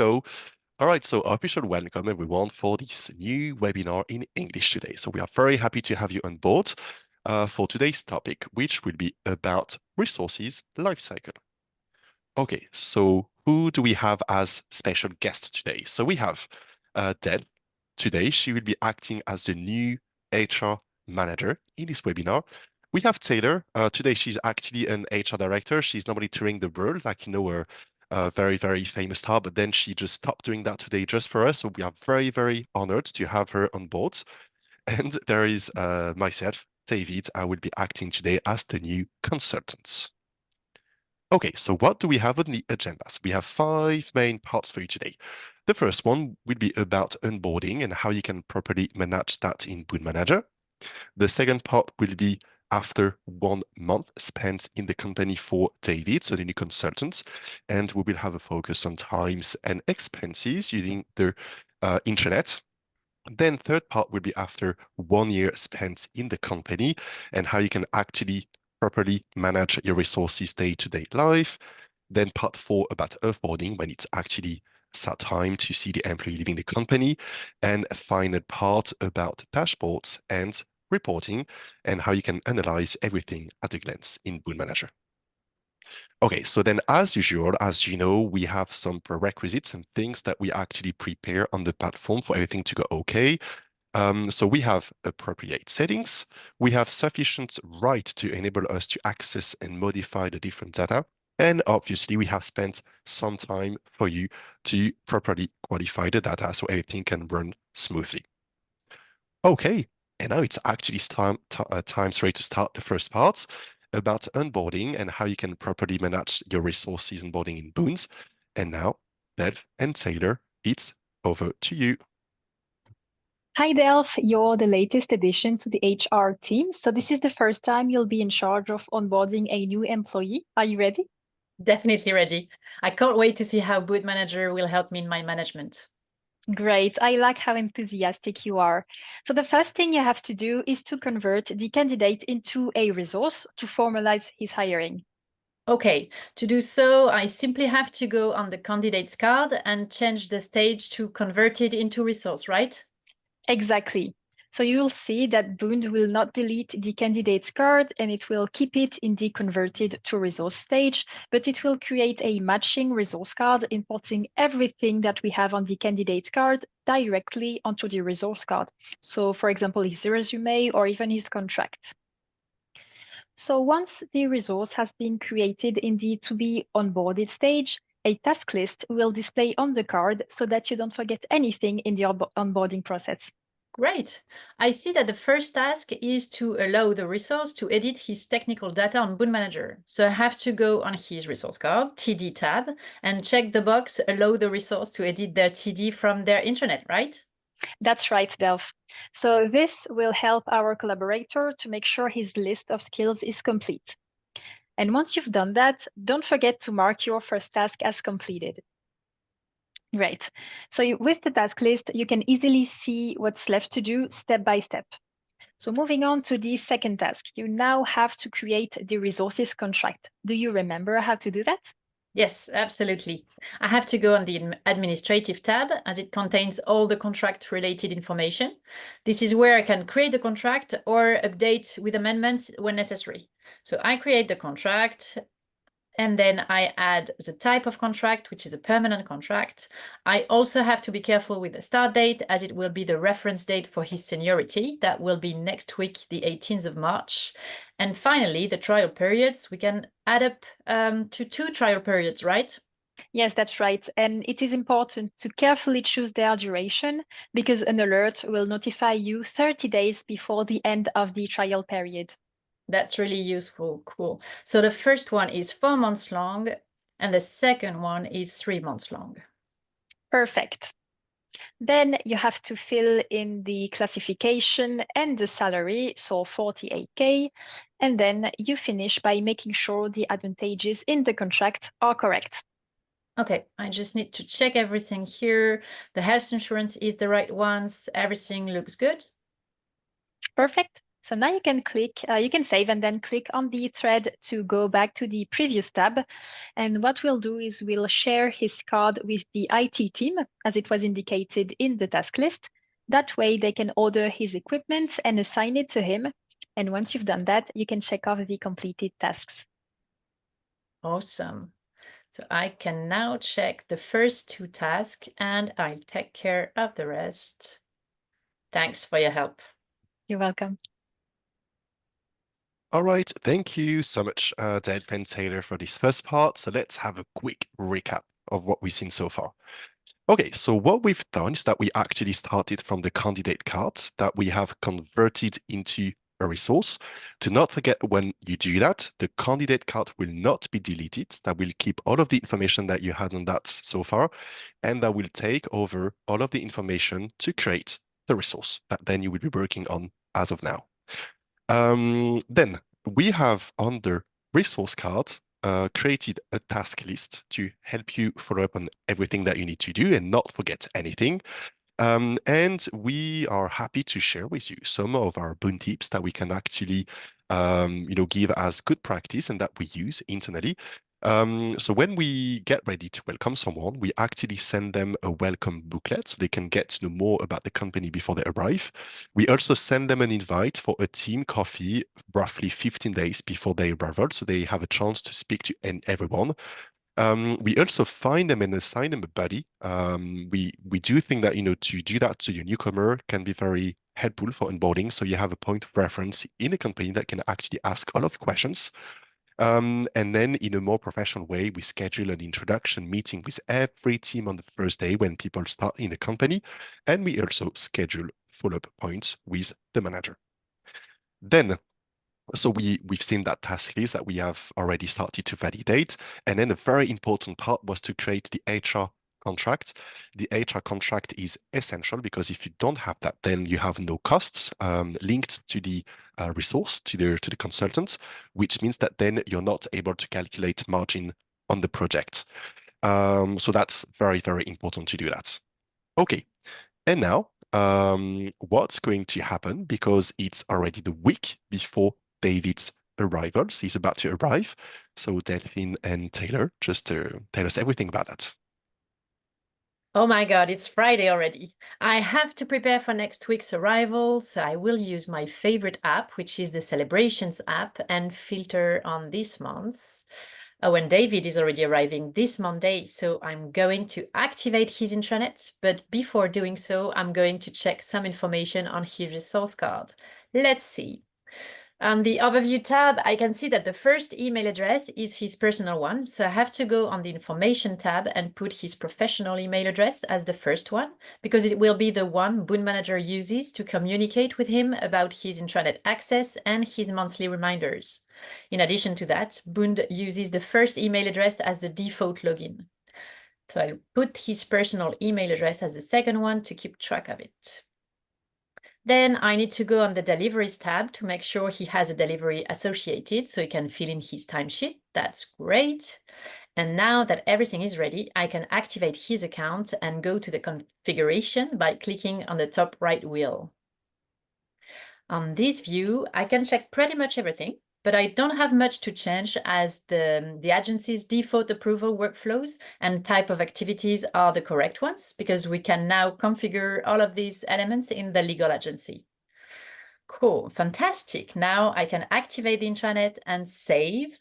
So, all right, so official welcome everyone for this new webinar in English today. So we are very happy to have you on board for today's topic, which will be about resources lifecycle. Okay, so who do we have as special guest today? So we have Deb. Today, she will be acting as the new HR manager in this webinar. We have Taylor. Today, she's actually an HR director. She's normally touring the world, like, a very, very famous star, but then she just stopped doing that today just for us. So we are very, very honored to have her on board. And there is myself, David. I will be acting today as the new consultant. Okay, so what do we have on the agenda? So we have 5 main parts for you today. The first one will be about onboarding and how you can properly manage that in BoondManager. The second part will be after 1 month spent in the company for David, so the new consultant, and we will have a focus on times and expenses using the intranet. Then third part will be after 1 year spent in the company and how you can actually properly manage your resources day-to-day life. Then part 4 about offboarding, when it's actually start time to see the employee leaving the company. And a final part about dashboards and reporting and how you can analyze everything at a glance in BoondManager. Okay, so then as usual, as you know, we have some prerequisites and things that we actually prepare on the platform for everything to go okay. So we have appropriate settings. We have sufficient right to enable us to access and modify the different data. And obviously, we have spent some time for you to properly qualify the data so everything can run smoothly. Okay, and now it's actually time ready to start the first part about onboarding and how you can properly manage your resources onboarding in Boons. And now, Bev and Taylor, it's over to you. Hi, Delph. You're the latest addition to the HR team. So this is the first time you'll be in charge of onboarding a new employee. Are you ready? Definitely ready. I can't wait to see how BoondManager will help me in my management. Great. I like how enthusiastic you are. So the first thing you have to do is to convert the candidate into a resource to formalize his hiring. Okay, to do so, I simply have to go on the candidate's card and change the stage to convert it into resource, right? Exactly. So you'll see that Boond will not delete the candidate's card and it will keep it in the converted to resource stage, but it will create a matching resource card, importing everything that we have on the candidate's card directly onto the resource card. So for example, his resume or even his contract. So once the resource has been created in the to be onboarded stage, a task list will display on the card so that you don't forget anything in the onboarding process. Great. I see that the first task is to allow the resource to edit his technical data on BoondManager. So I have to go on his resource card, TD tab, and check the box allow the resource to edit their TD from their intranet, right? That's right, Delph. So this will help our collaborator to make sure his list of skills is complete. And once you've done that, don't forget to mark your first task as completed. Great. So with the task list, you can easily see what's left to do step by step. So moving on to the second task, you now have to create the resources contract. Do you remember how to do that? Yes, absolutely. I have to go on the administrative tab as it contains all the contract related information. This is where I can create the contract or update with amendments when necessary. So I create the contract and then I add the type of contract, which is a permanent contract. I also have to be careful with the start date as it will be the reference date for his seniority. That will be next week, the 18th of March. And finally, the trial periods, we can add up to 2 trial periods, right? Yes, that's right. And it is important to carefully choose their duration because an alert will notify you 30 days before the end of the trial period. That's really useful. Cool. So the first one is 4 months long and the second one is 3 months long. Perfect. Then you have to fill in the classification and the salary, so 48K, and then you finish by making sure the advantages in the contract are correct. Okay, I just need to check everything here. The health insurance is the right ones. Everything looks good. Perfect. So now you can click, you can save and then click on the thread to go back to the previous tab. And what we'll do is we'll share his card with the IT team as it was indicated in the task list. That way they can order his equipment and assign it to him. And once you've done that, you can check off the completed tasks. Awesome. So I can now check the first 2 tasks and I'll take care of the rest. Thanks for your help. You're welcome. All right, thank you so much, Dave and Taylor, for this first part. So let's have a quick recap of what we've seen so far. Okay, so what we've done is that we actually started from the candidate card that we have converted into a resource. Do not forget, when you do that, the candidate card will not be deleted. That will keep all of the information that you had on that so far, and that will take over all of the information to create the resource that then you will be working on as of now. Then we have on the resource card created a task list to help you follow up on everything that you need to do and not forget anything. And we are happy to share with you some of our Boond tips that we can actually, give as good practice and that we use internally. So when we get ready to welcome someone, we actually send them a welcome booklet so they can get to know more about the company before they arrive. We also send them an invite for a team coffee roughly 15 days before their arrival, so they have a chance to speak to everyone. We also find them and assign them a buddy. We do think that, to do that to your newcomer can be very helpful for onboarding. So you have a point of reference in a company that can actually ask all of the questions. And then in a more professional way, we schedule an introduction meeting with every team on the first day when people start in the company. And we also schedule follow-up points with the manager. Then, so we've seen that task list that we have already started to validate. And then a very important part was to create the HR contract. The HR contract is essential because if you don't have that, then you have no costs linked to the resource, to the consultants, which means that then you're not able to calculate margin on the project. So that's very, very important to do that. Okay, and now what's going to happen, because it's already the week before David's arrivals. He's about to arrive. So Delphine and Taylor, just to tell us everything about that. Oh my God, it's Friday already. I have to prepare for next week's arrival, so I will use my favorite app, which is the Celebrations app, and filter on this month's. When David is already arriving this Monday, so I'm going to activate his intranet, but before doing so, I'm going to check some information on his resource card. Let's see. On the Overview tab, I can see that the first email address is his personal one, so I have to go on the Information tab and put his professional email address as the first one, because it will be the one BoondManager uses to communicate with him about his intranet access and his monthly reminders. In addition to that, Boond uses the first email address as the default login. So I'll put his personal email address as the second one to keep track of it. Then I need to go on the Deliveries tab to make sure he has a delivery associated so he can fill in his timesheet. That's great. And now that everything is ready, I can activate his account and go to the configuration by clicking on the top right wheel. On this view, I can check pretty much everything, but I don't have much to change as the agency's default approval workflows and type of activities are the correct ones, because we can now configure all of these elements in the legal agency. Cool, fantastic. Now I can activate the intranet and save.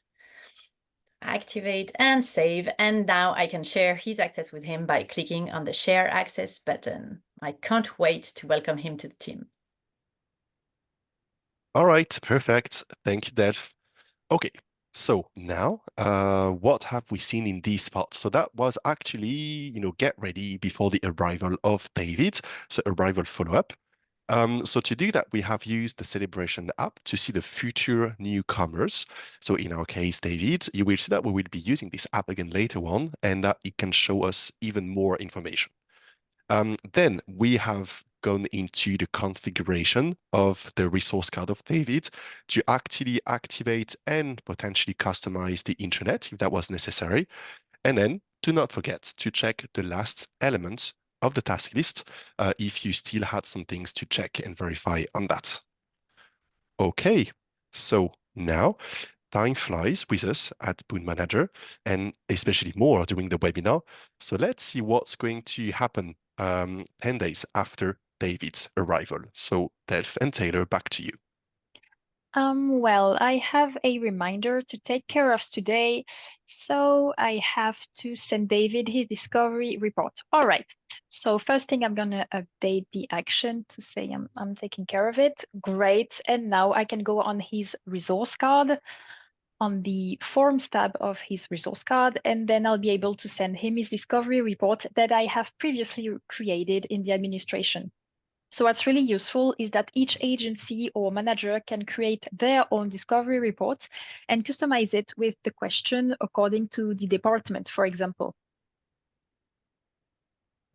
Activate and save, and now I can share his access with him by clicking on the Share Access button. I can't wait to welcome him to the team. All right, perfect. Thank you, Dev. Okay, so now what have we seen in these parts? So that was actually, get ready before the arrival of David, so arrival follow-up. So to do that, we have used the Celebration app to see the future newcomers. So in our case, David, you will see that we will be using this app again later on, and that it can show us even more information. Then we have gone into the configuration of the resource card of David to actually activate and potentially customize the intranet if that was necessary. And then do not forget to check the last elements of the task list if you still had some things to check and verify on that. Okay, so now time flies with us at BoondManager, and especially more during the webinar. So let's see what's going to happen 10 days after David's arrival. So Delph and Taylor, back to you. Well, I have a reminder to take care of today, so I have to send David his discovery report. All right. So first thing, I'm gonna update the action to say I'm taking care of it. Great. And now I can go on his resource card, on the Forms tab of his resource card, and then I'll be able to send him his discovery report that I have previously created in the administration. So what's really useful is that each agency or manager can create their own discovery report and customize it with the question according to the department, for example.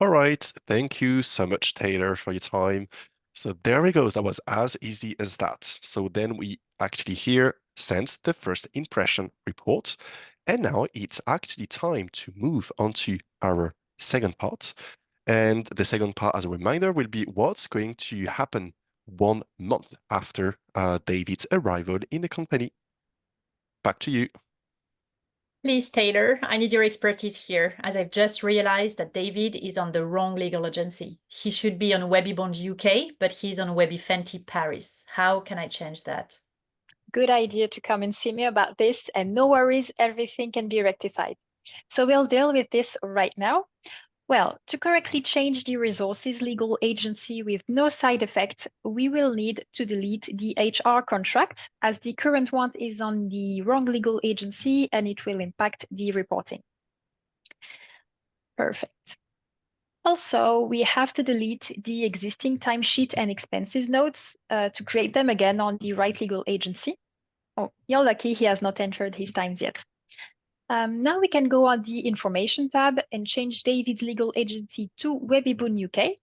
All right, thank you so much, Taylor, for your time. So there we go. That was as easy as that. So then we actually here sent the first impression report. And now it's actually time to move on to our second part. And the second part, as a reminder, will be what's going to happen 1 month after David's arrival in the company. Back to you. Please, Taylor, I need your expertise here, as I've just realized that David is on the wrong legal agency. He should be on WebbyBond UK, but he's on Webby Fenty Paris. How can I change that? Good idea to come and see me about this, and no worries, everything can be rectified. So we'll deal with this right now. Well, to correctly change the resources legal agency with no side effect, we will need to delete the HR contract, as the current one is on the wrong legal agency and it will impact the reporting. Perfect. Also, we have to delete the existing timesheet and expenses notes to create them again on the right legal agency. Oh, you're lucky he has not entered his times yet. Now we can go on the Information tab and change David's legal agency to WebbyBoon UK.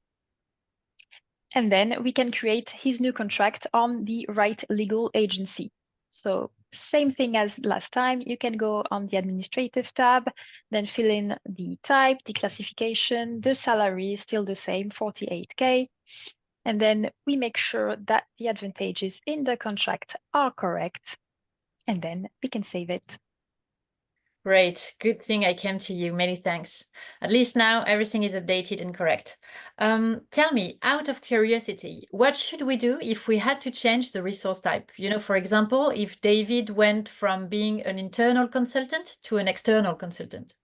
And then we can create his new contract on the right legal agency. So same thing as last time, you can go on the Administrative tab, then fill in the type, the classification, the salary is still the same, 48K. And then we make sure that the advantages in the contract are correct. And then we can save it. Great, good thing I came to you, many thanks. At least now everything is updated and correct. Tell me, out of curiosity, what should we do if we had to change the resource type? You know, for example, if David went from being an internal consultant to an external consultant.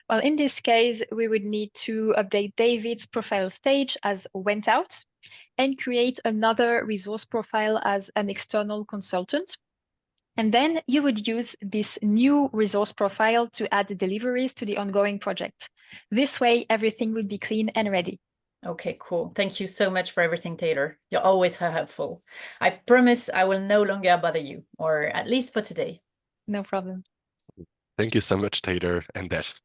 Well, in this case, we would need to update David's profile stage as went out and create another resource profile as an external consultant. And then you would use this new resource profile to add the deliveries to the ongoing project. This way, everything would be clean and ready. Okay, cool. Thank you so much for everything, Taylor. You're always helpful. I promise I will no longer bother you, or at least for today. No problem. Thank you so much, Taylor and Delph.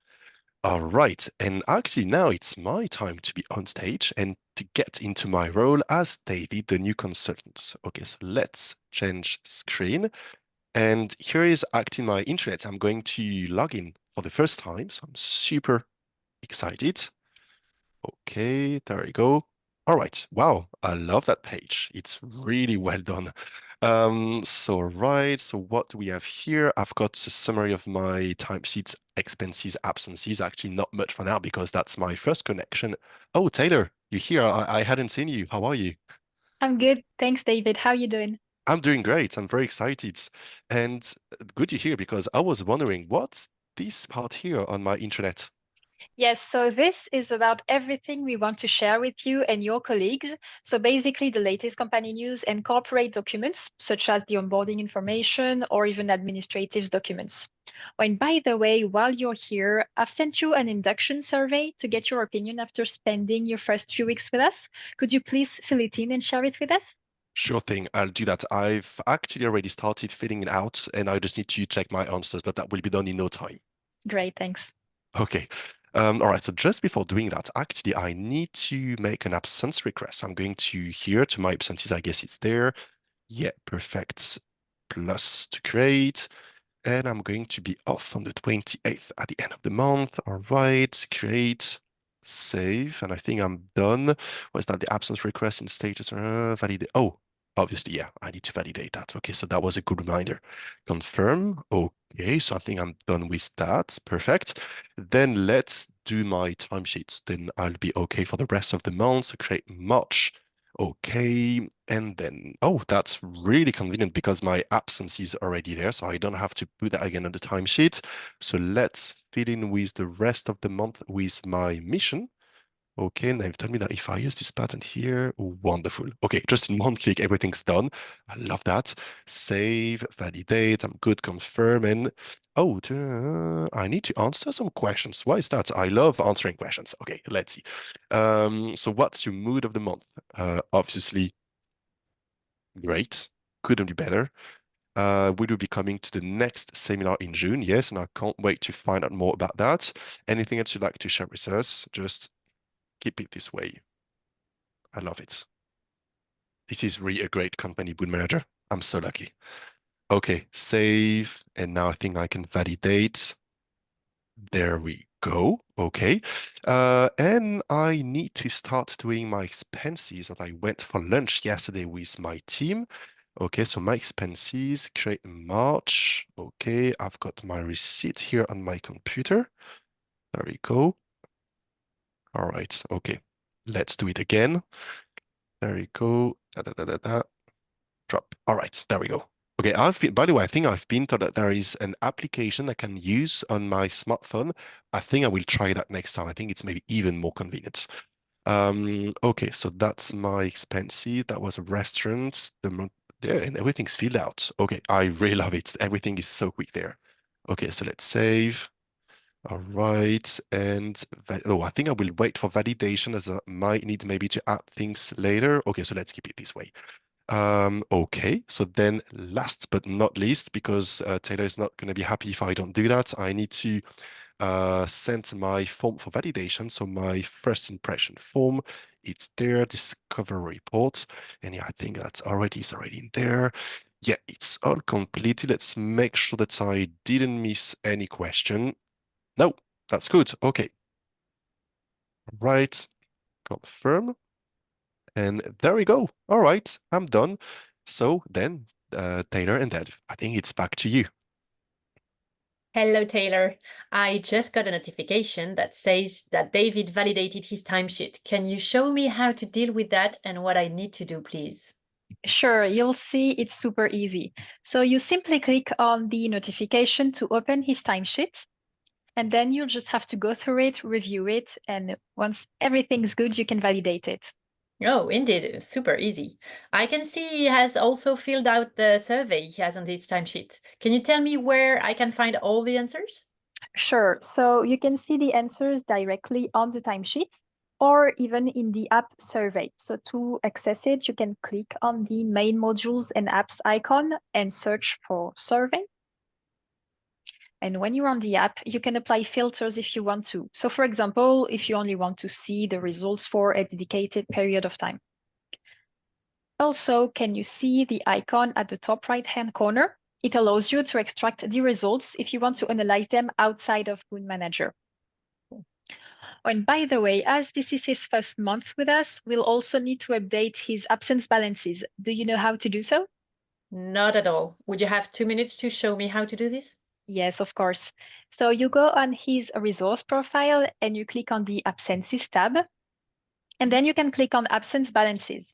All right, and actually now it's my time to be on stage and to get into my role as David, the new consultant. Okay, so let's change screen. And here is acting my internet. I'm going to log in for the first time, so I'm super excited. Okay, there we go. All right, wow, I love that page. It's really well done. So what do we have here? I've got a summary of my timesheets, expenses, absences. Actually, not much for now because that's my first connection. Oh, Taylor, you're here. I hadn't seen you. How are you? I'm good. Thanks, David. How are you doing? I'm doing great. I'm very excited. And good to hear because I was wondering what's this part here on my intranet? Yes, so this is about everything we want to share with you and your colleagues. So basically the latest company news and corporate documents, such as the onboarding information or even administrative documents. Oh, and by the way, while you're here, I've sent you an induction survey to get your opinion after spending your first few weeks with us. Could you please fill it in and share it with us? Sure thing, I'll do that. I've actually already started filling it out and I just need to check my answers, but that will be done in no time. Great, thanks. Okay. All right, so just before doing that, actually, I need to make an absence request. I'm going to here to my absences, I guess it's there. Yeah, perfect. Plus to create. And I'm going to be off on the 28th at the end of the month. All right, create, save, and I think I'm done. Was that the absence request in status? Validate. Oh, obviously, yeah, I need to validate that. Okay, so that was a good reminder. Confirm. Okay, so I think I'm done with that. Perfect. Then let's do my timesheets. Then I'll be okay for the rest of the month. So create March. Okay, and then, oh, that's really convenient because my absence is already there, so I don't have to put that again on the timesheet. So let's fill in with the rest of the month with my mission. Okay, and they've told me that if I use this pattern here, wonderful. Okay, just in one click, everything's done. I love that. Save, validate, I'm good, confirm, and oh, I need to answer some questions. Why is that? I love answering questions. Okay, let's see. So what's your mood of the month? Obviously, great. Couldn't be better. We will be coming to the next seminar in June, yes, and I can't wait to find out more about that. Anything else you'd like to share with us? Just keep it this way. I love it. This is really a great company, BoondManager. I'm so lucky. Okay, save. And now I think I can validate. There we go. Okay. And I need to start doing my expenses that I went for lunch yesterday with my team. Okay, so my expenses, create March. Okay, I've got my receipt here on my computer. There we go. All right, okay. Let's do it again. There we go. Drop. All right, there we go. Okay, by the way, I think I've been told that there is an application I can use on my smartphone. I think I will try that next time. I think it's maybe even more convenient. Okay, so that's my expenses. That was a restaurant. Yeah, and everything's filled out. Okay, I really love it. Everything is so quick there. Okay, so let's save. All right, and oh, I think I will wait for validation as I might need maybe to add things later. Okay, so let's keep it this way. Okay, so then last but not least, because Taylor is not going to be happy if I don't do that, I need to send my form for validation. So my first impression form, it's there, discover report. And yeah, I think that's already in there. Yeah, it's all completed. Let's make sure that I didn't miss any question. No, that's good. Okay. Right, confirm. And there we go. All right, I'm done. So then, Taylor and Dev, I think it's back to you. Hello, Taylor. I just got a notification that says that David validated his timesheet. Can you show me how to deal with that and what I need to do, please? Sure, you'll see it's super easy. So you simply click on the notification to open his timesheet, and then you'll just have to go through it, review it, and once everything's good, you can validate it. Oh, indeed, super easy. I can see he has also filled out the survey he has on his timesheet. Can you tell me where I can find all the answers? Sure, so you can see the answers directly on the timesheet or even in the app survey. So to access it, you can click on the main modules and apps icon and search for survey. And when you're on the app, you can apply filters if you want to. So for example, if you only want to see the results for a dedicated period of time. Also, can you see the icon at the top right-hand corner? It allows you to extract the results if you want to analyze them outside of BoondManager. And by the way, as this is his first month with us, we'll also need to update his absence balances. Do you know how to do so? Not at all. Would you have 2 minutes to show me how to do this? Yes, of course. So you go on his resource profile and you click on the absences tab, and then you can click on absence balances.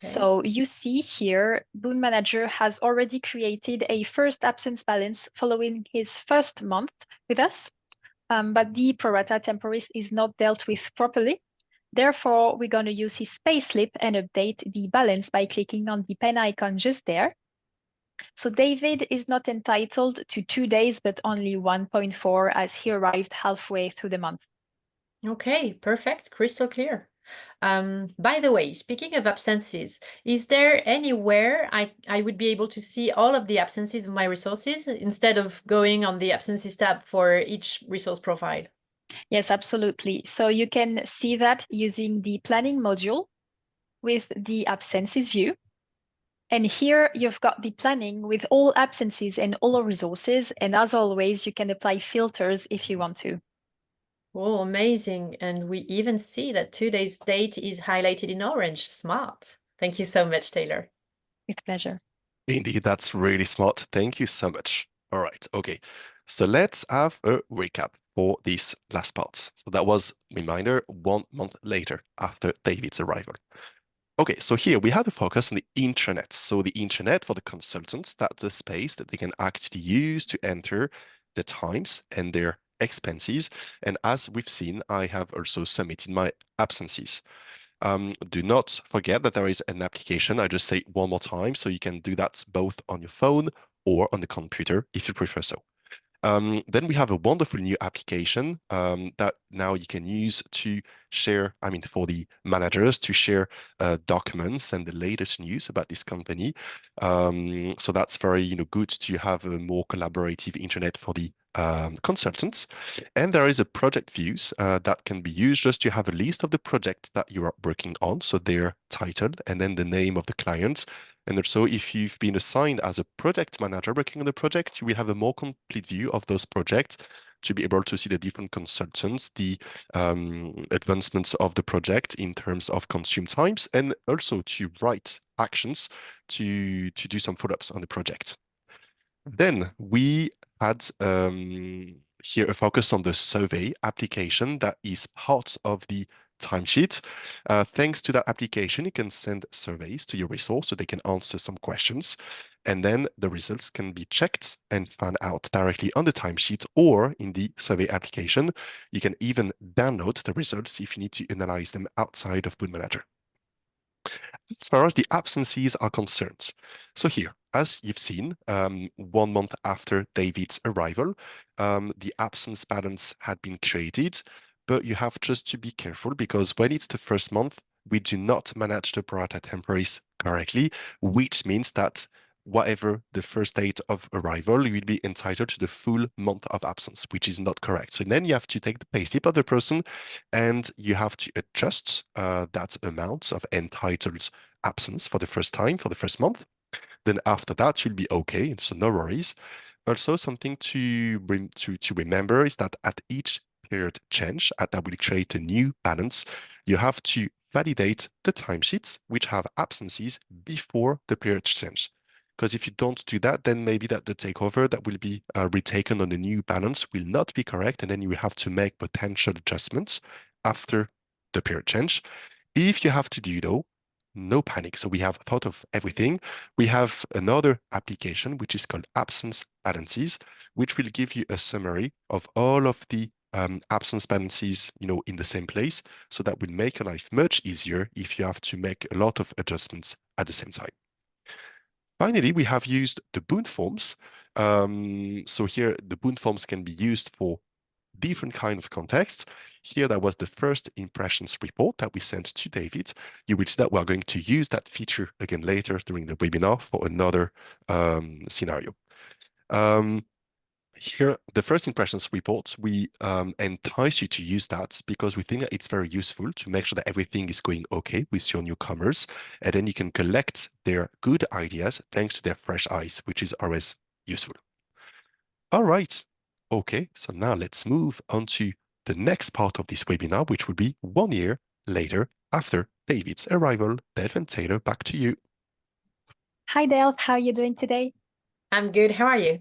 Okay. So you see here, BoondManager has already created a first absence balance following his first month with us, but the prorata temporis is not dealt with properly. Therefore, we're going to use his payslip and update the balance by clicking on the pen icon just there. So David is not entitled to 2 days, but only 1.4 as he arrived halfway through the month. Okay, perfect, crystal clear. By the way, speaking of absences, is there anywhere I would be able to see all of the absences of my resources instead of going on the absences tab for each resource profile? Yes, absolutely. So you can see that using the planning module with the absences view. And here you've got the planning with all absences and all resources. And as always, you can apply filters if you want to. Oh, amazing. And we even see that today's date is highlighted in orange. Smart. Thank you so much, Taylor. With pleasure. Indeed, that's really smart. Thank you so much. All right, okay. So let's have a recap for this last part. So that was, reminder, 1 month later after David's arrival. Okay, so here we have a focus on the intranet. So the intranet for the consultants, that's the space that they can actually use to enter the times and their expenses. And as we've seen, I have also submitted my absences. Do not forget that there is an application. I just say it one more time, so you can do that both on your phone or on the computer if you prefer so. Then we have a wonderful new application that now you can use to share, I mean, for the managers to share documents and the latest news about this company. So that's very, good to have a more collaborative internet for the consultants. And there is a project views that can be used just to have a list of the projects that you are working on. So their title and then the name of the client. And also, if you've been assigned as a project manager working on the project, you will have a more complete view of those projects to be able to see the different consultants, the advancements of the project in terms of consume times, and also to write actions to do some follow-ups on the project. Then we had here a focus on the survey application that is part of the timesheet. Thanks to that application, you can send surveys to your resource so they can answer some questions. And then the results can be checked and found out directly on the timesheet or in the survey application. You can even download the results if you need to analyze them outside of BoondManager. As far as the absences are concerned, so here, as you've seen, 1 month after David's arrival, the absence balance had been created, but you have just to be careful because when it's the first month, we do not manage the pro rata temporis correctly, which means that whatever the first date of arrival, you will be entitled to the full month of absence, which is not correct. So then you have to take the payslip of the person and you have to adjust that amount of entitled absence for the first time, for the first month. Then after that, you'll be okay, so no worries. Also, something to remember is that at each period change, that will create a new balance, you have to validate the timesheets which have absences before the period change. Because if you don't do that, then maybe that the takeover that will be retaken on the new balance will not be correct, and then you will have to make potential adjustments after the period change. If you have to do though, no panic. So we have thought of everything. We have another application which is called Absence Balances, which will give you a summary of all of the absence balances, in the same place. So that will make your life much easier if you have to make a lot of adjustments at the same time. Finally, we have used the Boond forms. So here, the Boond forms can be used for different kind of contexts. Here, that was the first impressions report that we sent to David. You will see that we're going to use that feature again later during the webinar for another scenario. Here, the first impressions report, we entice you to use that because we think that it's very useful to make sure that everything is going okay with your newcomers. And then you can collect their good ideas thanks to their fresh eyes, which is always useful. All right. Okay, so now let's move on to the next part of this webinar, which will be 1 year later after David's arrival. Delph and Taylor, back to you. Hi, Delph. How are you doing today? I'm good. How are you?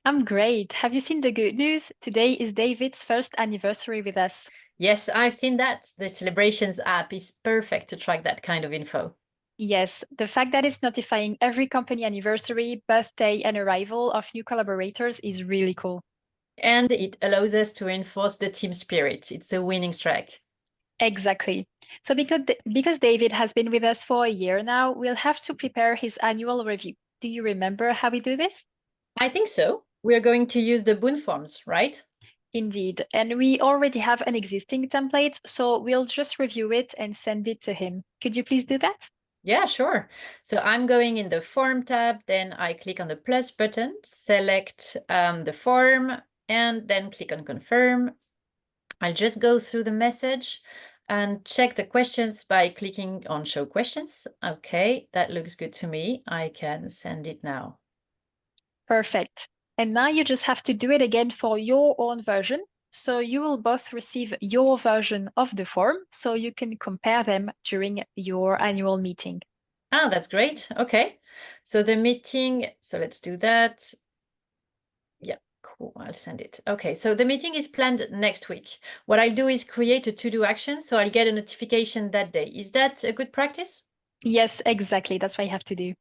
I'm great. Have you seen the good news? Today is David's first anniversary with us. Yes, I've seen that. The celebrations app is perfect to track that kind of info. Yes, the fact that it's notifying every company anniversary, birthday, and arrival of new collaborators is really cool. And it allows us to reinforce the team spirit. It's a winning streak. Exactly. So because David has been with us for a year now, we'll have to prepare his annual review. Do you remember how we do this? I think so. We're going to use the Boond forms, right? Indeed. And we already have an existing template, so we'll just review it and send it to him. Could you please do that? Yeah, sure. So I'm going in the form tab, then I click on the plus button, select the form, and then click on confirm. I'll just go through the message and check the questions by clicking on show questions. Okay, that looks good to me. I can send it now. Perfect. And now you just have to do it again for your own version. So you will both receive your version of the form so you can compare them during your annual meeting. Ah, that's great. Okay. So the meeting, so let's do that. Yeah, cool. I'll send it. Okay, so the meeting is planned next week. What I'll do is create a to-do action, so I'll get a notification that day. Is that a good practice? Yes, exactly. That's what you have to do.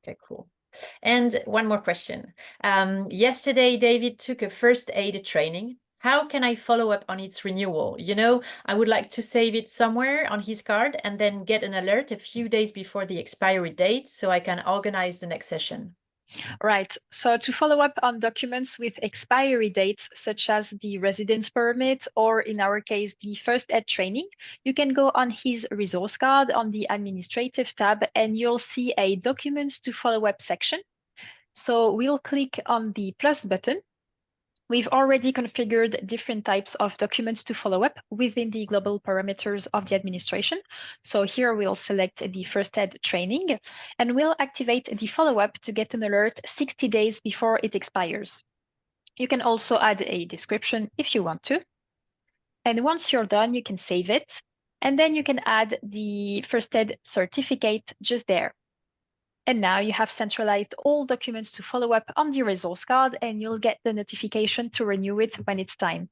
Okay, cool. And one more question. Yesterday, David took a first aid training. How can I follow up on its renewal? You know, I would like to save it somewhere on his card and then get an alert a few days before the expiry date so I can organize the next session. Right. So to follow up on documents with expiry dates, such as the residence permit, or in our case, the first aid training, you can go on his resource card on the administrative tab, and you'll see a documents to follow up section. So we'll click on the plus button. We've already configured different types of documents to follow up within the global parameters of the administration. So here we'll select the first aid training, and we'll activate the follow-up to get an alert 60 days before it expires. You can also add a description if you want to. And once you're done, you can save it. And then you can add the first aid certificate just there. And now you have centralized all documents to follow up on the resource card, and you'll get the notification to renew it when it's time.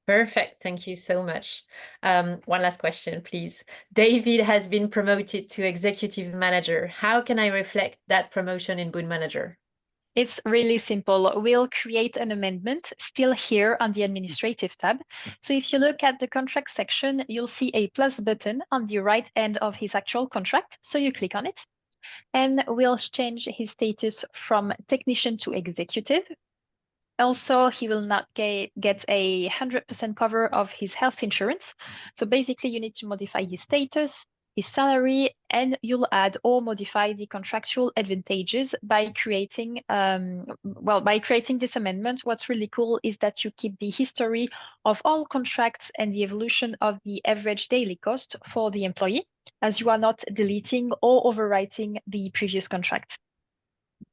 Perfect. Thank you so much. One last question, please. David has been promoted to executive manager. How can I reflect that promotion in BoondManager? It's really simple. We'll create an amendment still here on the administrative tab. So if you look at the contract section, you'll see a plus button on the right end of his actual contract. So you click on it, and we'll change his status from technician to executive. Also, he will not get a 100% cover of his health insurance. So basically, you need to modify his status, his salary, and you'll add or modify the contractual advantages by creating, by creating this amendment. What's really cool is that you keep the history of all contracts and the evolution of the average daily cost for the employee, as you are not deleting or overwriting the previous contract.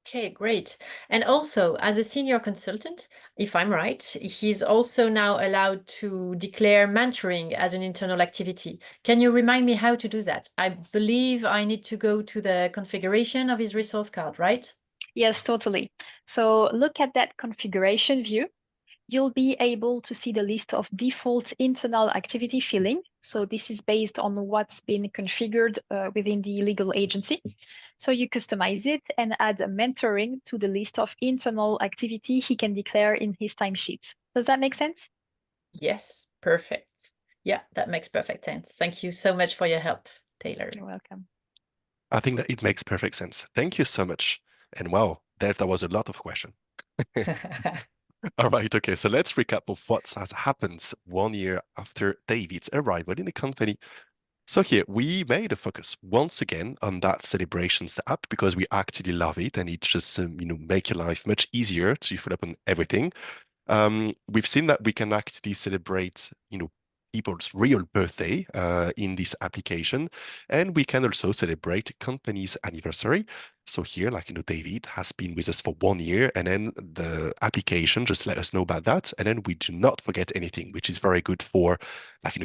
Okay, great. And also, as a senior consultant, if I'm right, he's also now allowed to declare mentoring as an internal activity. Can you remind me how to do that? I believe I need to go to the configuration of his resource card, right? Yes, totally. So look at that configuration view. You'll be able to see the list of default internal activity filling. So this is based on what's been configured within the legal agency. So you customize it and add a mentoring to the list of internal activity he can declare in his timesheet. Does that make sense? Yes, perfect. Yeah, that makes perfect sense. Thank you so much for your help, Taylor. You're welcome. I think that it makes perfect sense. Thank you so much. And wow, that was a lot of questions. All right, okay, so let's recap of what has happened 1 year after David's arrival in the company. So here we made a focus once again on that celebrations app because we actually love it and it just make your life much easier to follow up on everything. We've seen that we can actually celebrate people's real birthday in this application, and we can also celebrate company's anniversary. So here, David has been with us for 1 year, and then the application just let us know about that, and then we do not forget anything, which is very good for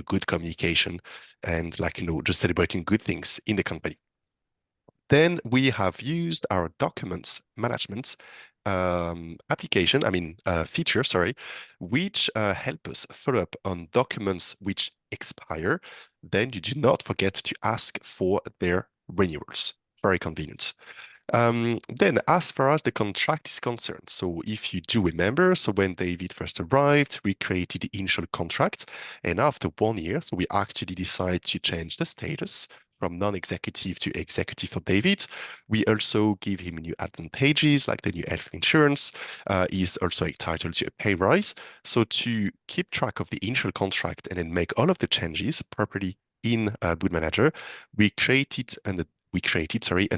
good communication and just celebrating good things in the company. Then we have used our documents management feature, which help us follow up on documents which expire. Then you do not forget to ask for their renewals. Very convenient. Then, as far as the contract is concerned, so if you do remember, so when David first arrived, we created the initial contract, and after 1 year, so we actually decided to change the status from non-executive to executive for David. We also give him new advantages like the new health insurance. He's also entitled to a pay rise. So to keep track of the initial contract and then make all of the changes properly in BoondManager, we created an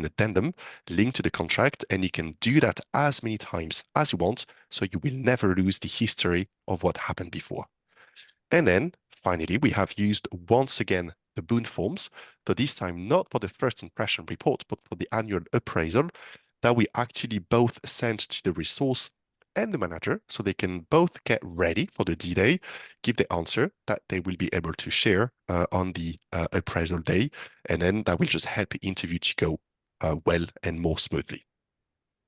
addendum linked to the contract, and you can do that as many times as you want, so you will never lose the history of what happened before. And then finally, we have used once again the Boond forms, so this time not for the first impression report, but for the annual appraisal that we actually both send to the resource and the manager, so they can both get ready for the D-Day, give the answer that they will be able to share on the appraisal day, and then that will just help the interview to go well and more smoothly.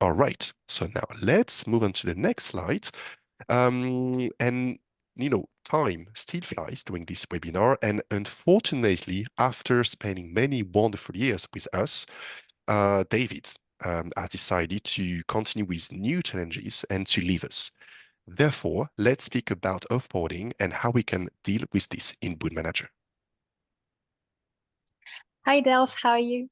All right, so now let's move on to the next slide. And time still flies during this webinar, and unfortunately, after spending many wonderful years with us, David has decided to continue with new challenges and to leave us. Therefore, let's speak about offboarding and how we can deal with this in BoondManager. Hi, Delph, how are you?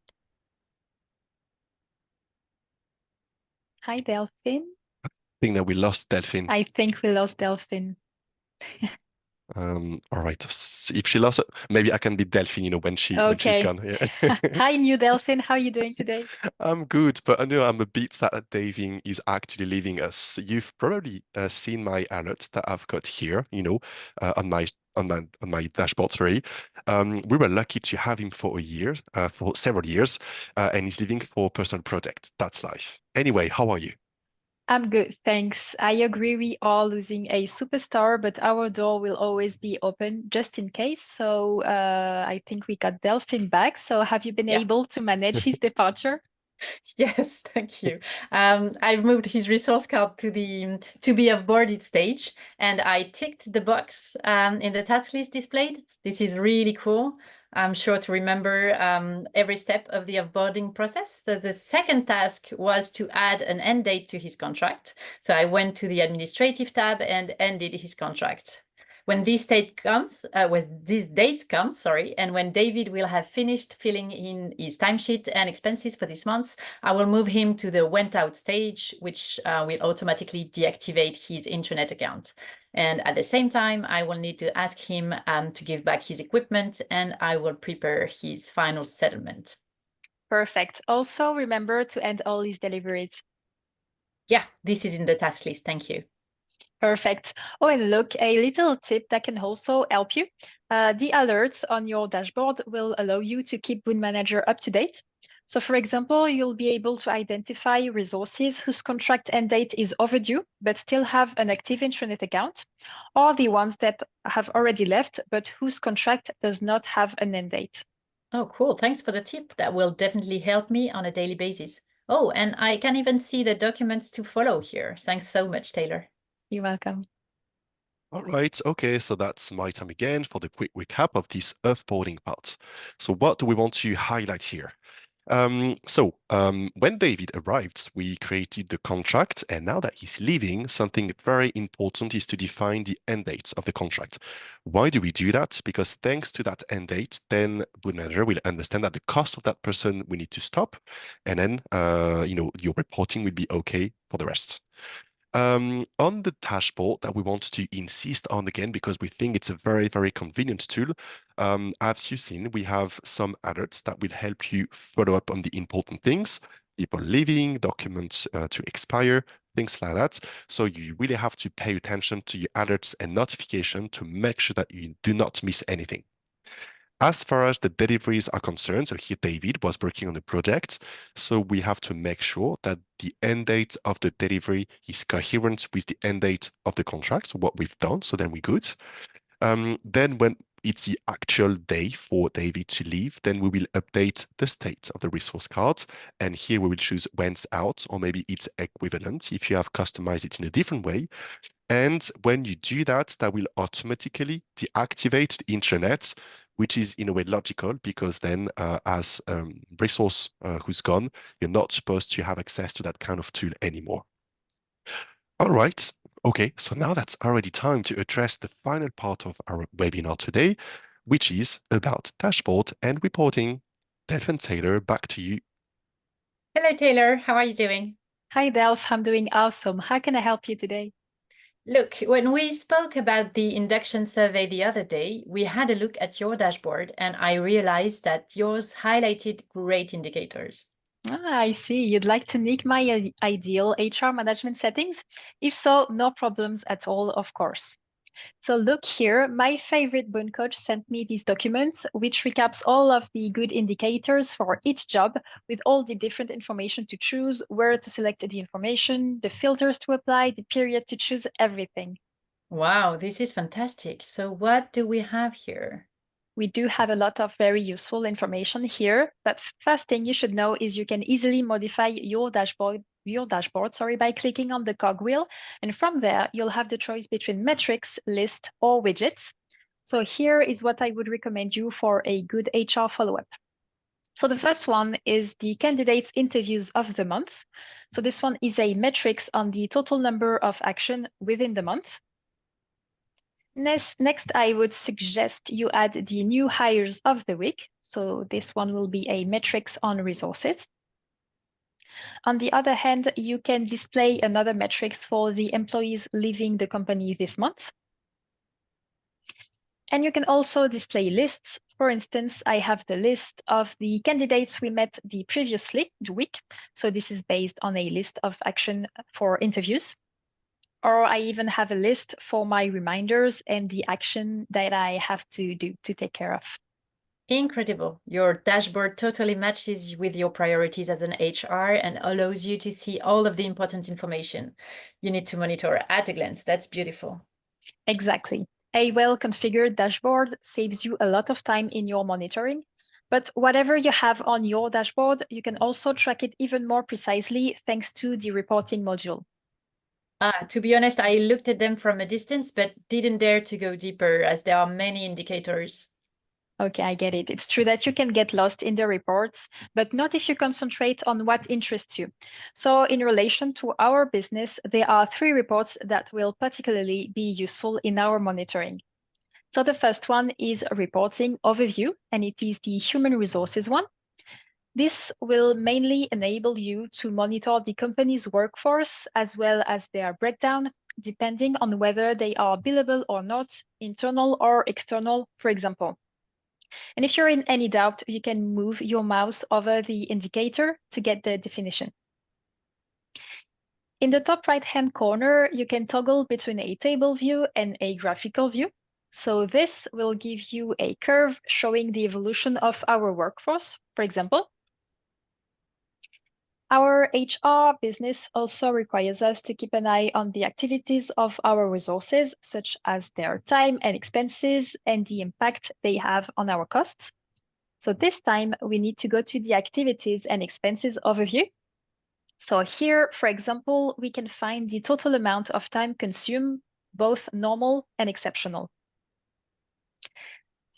Hi, Delphine. I think that we lost Delphine. I think we lost Delphine. All right. If she lost it, maybe I can be Delphine, when she's Okay. gone. Yeah. Hi, new Delphine. How are you doing today? I'm good, but I know I'm a bit sad that Davin is actually leaving us. You've probably seen my alerts that I've got here, on my dashboard. Sorry, we were lucky to have him for a year, for several years, and he's leaving for personal project. That's life. Anyway, how are you? I'm good, thanks. I agree we are losing a superstar, but our door will always be open just in case. So I think we got Delphine back. So have you been Yeah. able to manage his departure? Yes, thank you. I moved his resource card to the to be offboarded stage, and I ticked the box in the task list displayed. This is really cool. I'm sure to remember every step of the offboarding process. So the second task was to add an end date to his contract. So I went to the administrative tab and ended his contract. When this date comes, and when David will have finished filling in his timesheet and expenses for this month, I will move him to the went out stage, which will automatically deactivate his intranet account. And at the same time, I will need to ask him to give back his equipment, and I will prepare his final settlement. Perfect. Also, remember to end all his deliveries. Yeah, this is in the task list. Thank you. Perfect. Oh, and look, a little tip that can also help you. The alerts on your dashboard will allow you to keep BoondManager up to date. So for example, you'll be able to identify resources whose contract end date is overdue, but still have an active intranet account, or the ones that have already left, but whose contract does not have an end date. Oh, cool. Thanks for the tip. That will definitely help me on a daily basis. Oh, and I can even see the documents to follow here. Thanks so much, Taylor. You're welcome. All right, okay, so that's my time again for the quick recap of this offboarding part. So what do we want to highlight here? When David arrived, we created the contract, and now that he's leaving, something very important is to define the end date of the contract. Why do we do that? Because thanks to that end date, then BoondManager will understand that the cost of that person we need to stop, and then your reporting will be okay for the rest. On the dashboard that we want to insist on again, because we think it's a very, very convenient tool. As you've seen, we have some alerts that will help you follow up on the important things, people leaving, documents to expire, things like that. So you really have to pay attention to your alerts and notification to make sure that you do not miss anything. As far as the deliveries are concerned, so here David was working on the project, so we have to make sure that the end date of the delivery is coherent with the end date of the contract, so what we've done, so then we're good. Then when it's the actual day for David to leave, then we will update the state of the resource cards, and here we will choose went out, or maybe its equivalent if you have customized it in a different way. And when you do that, that will automatically deactivate the intranet, which is in a way logical because then as resource who's gone, you're not supposed to have access to that kind of tool anymore. All right. Okay, so now that's already time to address the final part of our webinar today, which is about dashboard and reporting. Delphine Taylor, back to you. Hello, Taylor. How are you doing? Hi, Delph. I'm doing awesome. How can I help you today? Look, when we spoke about the induction survey the other day, we had a look at your dashboard and I realized that yours highlighted great indicators. Ah, I see. You'd like to nick my ideal HR management settings? If so, no problems at all, of course. So look here, my favorite Boon coach sent me this document, which recaps all of the good indicators for each job with all the different information to choose, where to select the information, the filters to apply, the period to choose, everything. Wow, this is fantastic. So what do we have here? We do have a lot of very useful information here, but first thing you should know is you can easily modify your dashboard by clicking on the cogwheel, and from there you'll have the choice between metrics, list, or widgets. So here is what I would recommend you for a good HR follow-up. So the first one is the candidates interviews of the month. So this one is a metrics on the total number of action within the month. Next, I would suggest you add the new hires of the week. So this one will be a metrics on resources. On the other hand, you can display another metrics for the employees leaving the company this month. And you can also display lists. For instance, I have the list of the candidates we met the previous week. So this is based on a list of action for interviews. Or I even have a list for my reminders and the action that I have to do to take care of. Incredible. Your dashboard totally matches with your priorities as an HR and allows you to see all of the important information you need to monitor at a glance. That's beautiful. Exactly. A well-configured dashboard saves you a lot of time in your monitoring. But whatever you have on your dashboard, you can also track it even more precisely thanks to the reporting module. To be honest, I looked at them from a distance, but didn't dare to go deeper as there are many indicators. Okay, I get it. It's true that you can get lost in the reports, but not if you concentrate on what interests you. So in relation to our business, there are 3 reports that will particularly be useful in our monitoring. So the first one is a reporting overview, and it is the human resources one. This will mainly enable you to monitor the company's workforce as well as their breakdown, depending on whether they are billable or not, internal or external, for example. And if you're in any doubt, you can move your mouse over the indicator to get the definition. In the top right-hand corner, you can toggle between a table view and a graphical view. So this will give you a curve showing the evolution of our workforce, for example. Our HR business also requires us to keep an eye on the activities of our resources, such as their time and expenses and the impact they have on our costs. So this time we need to go to the activities and expenses overview. So here, for example, we can find the total amount of time consumed, both normal and exceptional.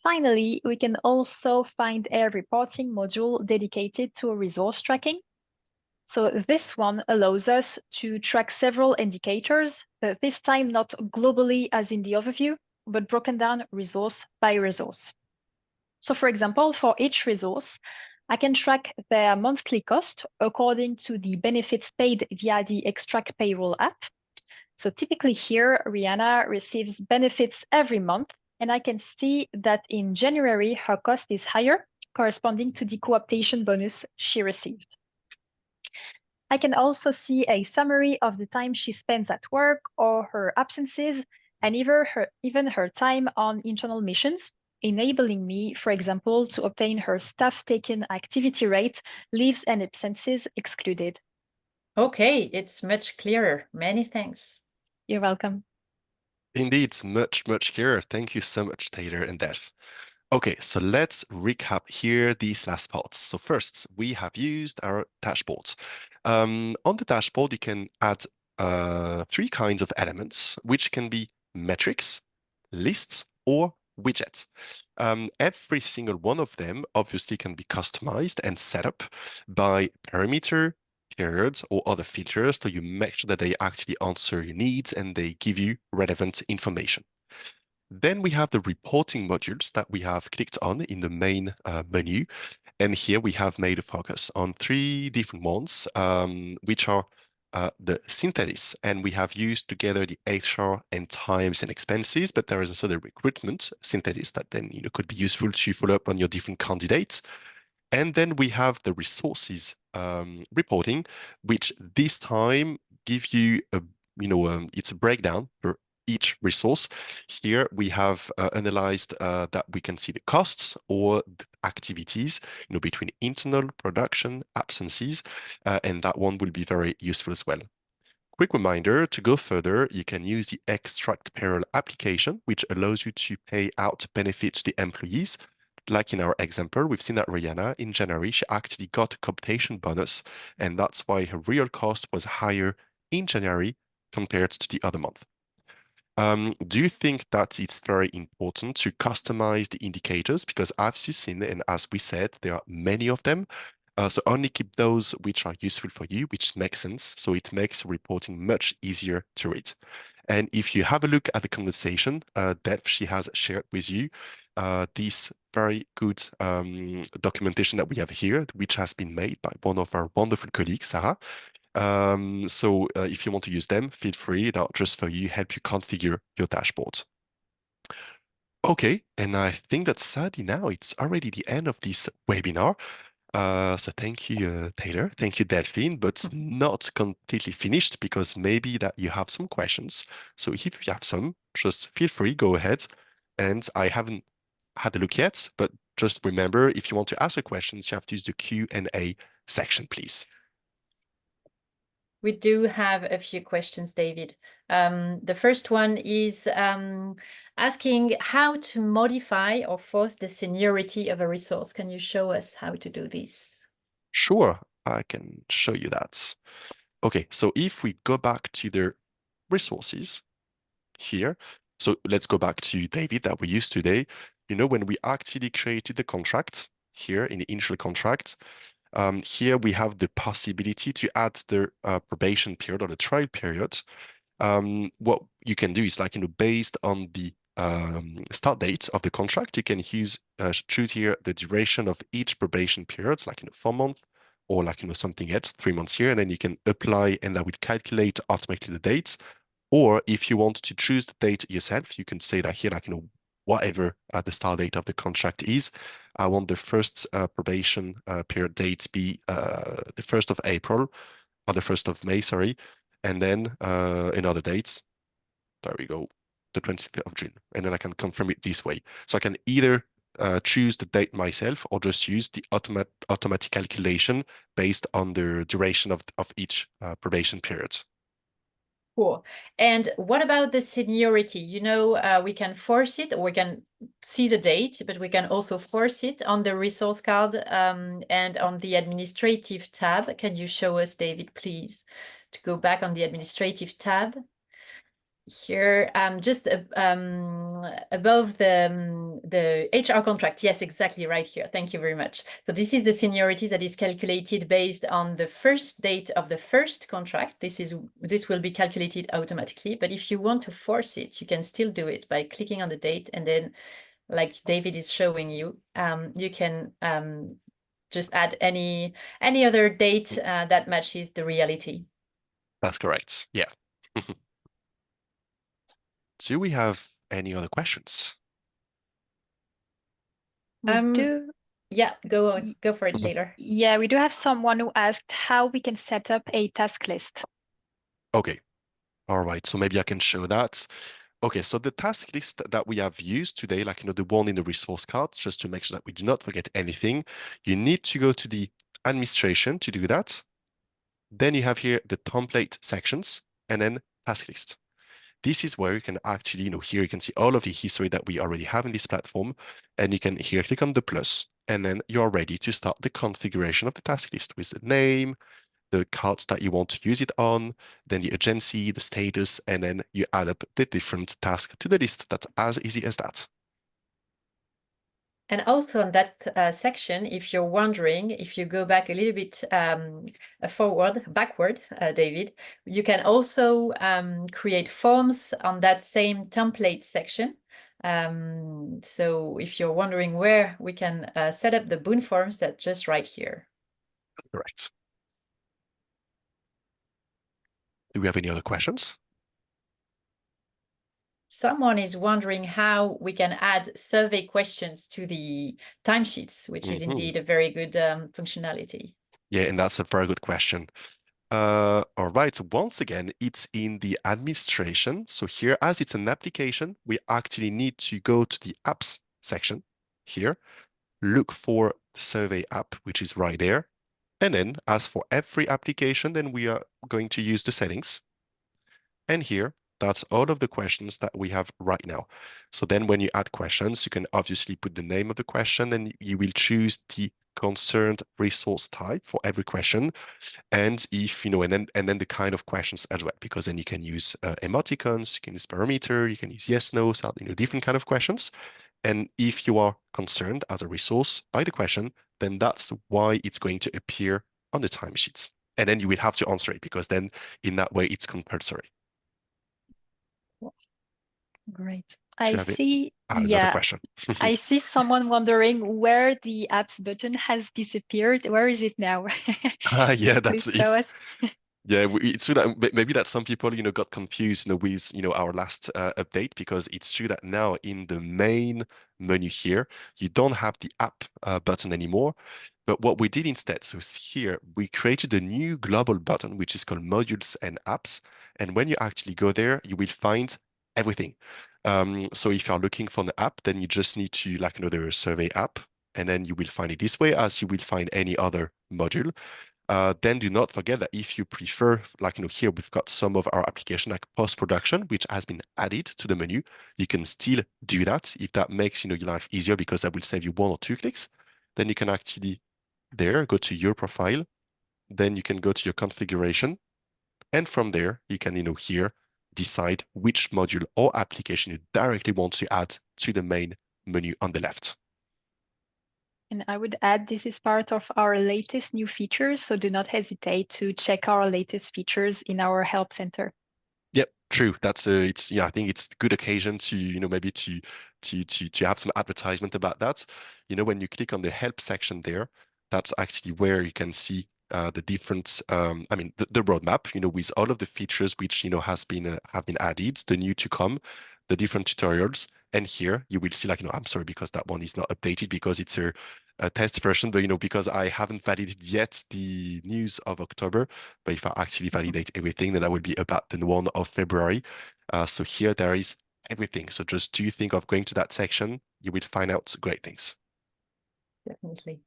Finally, we can also find a reporting module dedicated to resource tracking. So this one allows us to track several indicators, but this time not globally as in the overview, but broken down resource by resource. So for example, for each resource, I can track their monthly cost according to the benefits paid via the Extract Payroll app. So typically here, Rihanna receives benefits every month, and I can see that in January, her cost is higher, corresponding to the co-optation bonus she received. I can also see a summary of the time she spends at work or her absences, and even her time on internal missions, enabling me, for example, to obtain her staff taken activity rate, leaves and absences excluded. Okay, it's much clearer. Many thanks. You're welcome. Indeed, it's much, much clearer. Thank you so much, Taylor and Dev. Okay, so let's recap here these last parts. So first, we have used our dashboard. On the dashboard, you can add 3 kinds of elements, which can be metrics, lists, or widgets. Every single one of them obviously can be customized and set up by parameter, period, or other filters, so you make sure that they actually answer your needs and they give you relevant information. Then we have the reporting modules that we have clicked on in the main menu. And here we have made a focus on 3 different ones, which are the synthesis. And we have used together the HR and times and expenses, but there is also the recruitment synthesis that then could be useful to follow up on your different candidates. And then we have the resources reporting, which this time give you it's a breakdown per each resource. Here we have analyzed that we can see the costs or the activities, between internal production absences, and that one will be very useful as well. quick reminder, to go further, you can use the extract payroll application, which allows you to pay out benefits to the employees. Like in our example, we've seen that Rihanna in January, she actually got a computation bonus, and that's why her real cost was higher in January compared to the other month. Do you think that it's very important to customize the indicators? Because as you've seen, and as we said, there are many of them. So only keep those which are useful for you, which makes sense. So it makes reporting much easier to read. And if you have a look at the conversation, Dev, she has shared with you this very good documentation that we have here, which has been made by one of our wonderful colleagues, Sarah. So if you want to use them, feel free. They're just for you, help you configure your dashboard. Okay, and I think that sadly now it's already the end of this webinar. So thank you, Taylor. Thank you, Delphine, but not completely finished because maybe that you have some questions. So if you have some, just feel free, go ahead. And I haven't had a look yet, but just remember, if you want to ask a question, you have to use the Q&A section, please. We do have a few questions, David. The first one is asking how to modify or force the seniority of a resource. Can you show us how to do this? Sure, I can show you that. Okay, so if we go back to the resources here, so let's go back to David that we used today. You know, when we actually created the contract here in the initial contract, here we have the possibility to add the probation period or the trial period. What you can do is like, based on the start date of the contract, you can choose here the duration of each probation period, like 4 months, or like something else, 3 months here, and then you can apply, and that will calculate automatically the dates. Or if you want to choose the date yourself, you can say that here, like whatever the start date of the contract is. I want the first probation period date to be the 1st of April, or the 1st of May, sorry, and then in other dates, there we go, the 20th of June, and then I can confirm it this way. So I can either choose the date myself or just use the automatic calculation based on the duration of each probation period. Cool. And what about the seniority? You know, we can force it, or we can see the date, but we can also force it on the resource card and on the administrative tab. Can you show us, David, please, to go back on the administrative tab? Here, just above the HR contract. Yes, exactly right here. Thank you very much. So this is the seniority that is calculated based on the first date of the first contract. This will be calculated automatically, but if you want to force it, you can still do it by clicking on the date, and then, like David is showing you, you can just add any other date that matches the reality. That's correct. Yeah. Do we have any other questions? We do. Yeah, go on. Go for it, Taylor. Yeah, we do have someone who asked how we can set up a task list. Okay. All right. So maybe I can show that. Okay, so the task list that we have used today, like the one in the resource cards, just to make sure that we do not forget anything, you need to go to the administration to do that. Then you have here the template sections and then task list. This is where you can actually, here you can see all of the history that we already have in this platform, and you can here click on the plus, and then you're ready to start the configuration of the task list with the name, the cards that you want to use it on, then the agency, the status, and then you add up the different tasks to the list. That's as easy as that. And also on that section, if you're wondering, if you go back a little bit backward, David, you can also create forms on that same template section. So if you're wondering where we can set up the Boond forms, that's just right here. That's correct. Do we have any other questions? Someone is wondering how we can add survey questions to the timesheets, which is indeed a very good functionality. Yeah, and that's a very good question. All right, so once again, it's in the administration. So here, as it's an application, we actually need to go to the apps section here, look for the survey app, which is right there. And then as for every application, then we are going to use the settings. And here, that's all of the questions that we have right now. So then when you add questions, you can obviously put the name of the question and you will choose the concerned resource type for every question. And if, and then the kind of questions as well, because then you can use emoticons, you can use parameter, you can use yes, no, so, different kind of questions. And if you are concerned as a resource by the question, then that's why it's going to appear on the timesheets. And then you will have to answer it because then in that way it's compulsory. Great. Do I you have see. another Yeah, question? I see someone wondering where the apps button has disappeared. Where is it now? Yeah, Please show us. Yeah, it's true that maybe that some people, got confused, with, our last update, because it's true that now in the main menu here, you don't have the app button anymore. But what we did instead, so here we created a new global button, which is called modules and apps. And when you actually go there, you will find everything. So if you're looking for an app, then you just need to the survey app, and then you will find it this way, as you will find any other module. Then do not forget that if you prefer, here we've got some of our application like post-production, which has been added to the menu. You can still do that if that makes, your life easier, because that will save you 1 or 2 clicks. Then you can actually go to your profile. Then you can go to your configuration. And from there, you can, here decide which module or application you directly want to add to the main menu on the left. And I would add this is part of our latest new features, so do not hesitate to check our latest features in our help center. Yep, true. That's I think it's a good occasion to, maybe to have some advertisement about that. When you click on the help section there, that's actually where you can see the different, the roadmap, with all of the features which, have been added, the new to come, the different tutorials. And here you will see I'm sorry, because that one is not updated because it's a test version, but, because I haven't validated yet the news of October, but if I actually validate everything, then that will be about the one of February. So here there is everything. So just do you think of going to that section, you will find out great things. Definitely.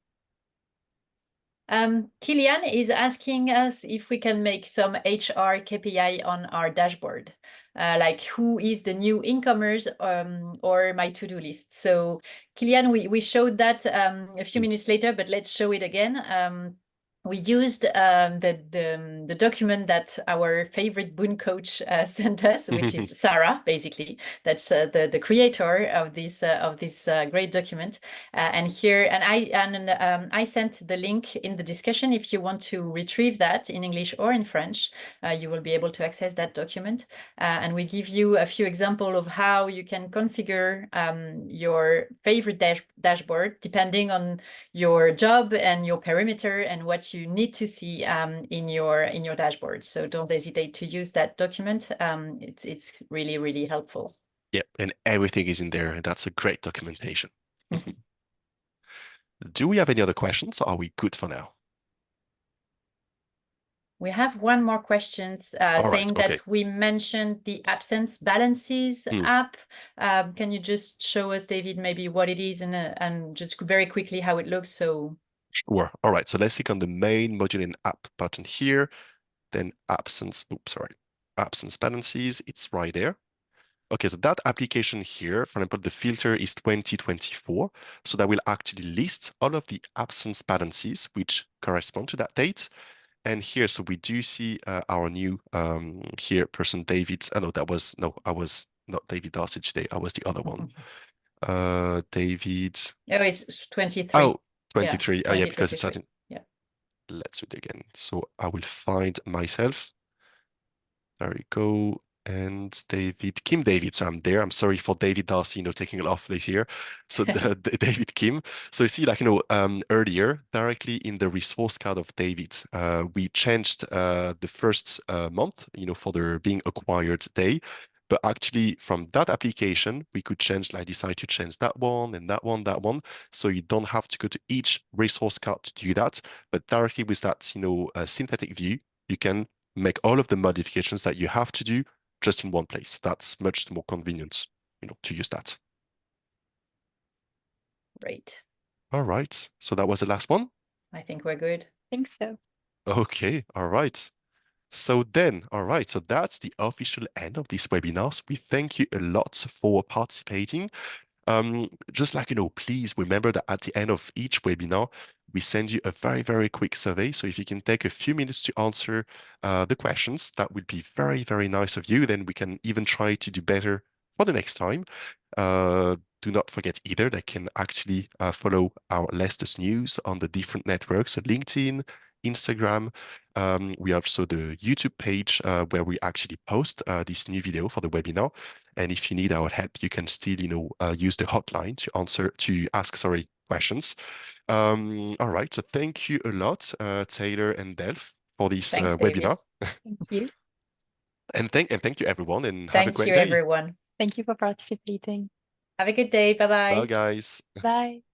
Kilian is asking us if we can make some HR KPI on our dashboard, like who is the new incomers or my to-do list. So Kilian, we showed that a few minutes later, but let's show it again. We used the document that our favorite Boon coach sent us, which is Sarah, basically. That's the creator of this great document. And I sent the link in the discussion. If you want to retrieve that in English or in French, you will be able to access that document. And we give you a few examples of how you can configure your favorite dashboard depending on your job and your perimeter and what you need to see in your dashboard. So don't hesitate to use that document. It's really, really helpful. Yep, and everything is in there, and that's a great documentation. Do we have any other questions, or are we good for now? We have one more question saying that we mentioned the absence balances app. Can you just show us, David, maybe what it is and just very quickly how it looks? So sure. All right. So let's click on the main module in app button here. Then absence balances. It's right there. Okay, so that application here, for example, the filter is 2024. So that will actually list all of the absence balances which correspond to that date. And here, so we do see our new here person, David. I was not David Darcy today. I was the other one. David. Oh, it's 23. Oh, 23. Yeah, oh, yeah, because it's starting. Yeah. Let's do it again. So I will find myself. There we go. And Kim David. So I'm there. I'm sorry for David Darcy, taking it off place here. So the David Kim. So you see, earlier, directly in the resource card of David, we changed the first month, for the being acquired day. But actually, from that application, we could decide to change that one and that one, that one. So you don't have to go to each resource card to do that. But directly with that, synthetic view, you can make all of the modifications that you have to do just in one place. That's much more convenient, to use that. Great. All right. So that was the last one? I think we're good. I think so. Okay. All right. So then, all right, so that's the official end of this webinar. So we thank you a lot for participating. Just like, please remember that at the end of each webinar, we send you a very, very quick survey. So if you can take a few minutes to answer the questions, that would be very, very nice of you. Then we can even try to do better for the next time. Do not forget either that can actually follow our latest news on the different networks, so LinkedIn, Instagram. We have also the YouTube page where we actually post this new video for the webinar. And if you need our help, you can still, use the hotline to ask questions. All right. So thank you a lot, Taylor and Delph, for this Thanks, David. webinar. Thank you. And thank you, everyone, and have a Thank great you, day. everyone. Thank you for participating. Have a good day. Bye-bye. Bye, guys. Bye.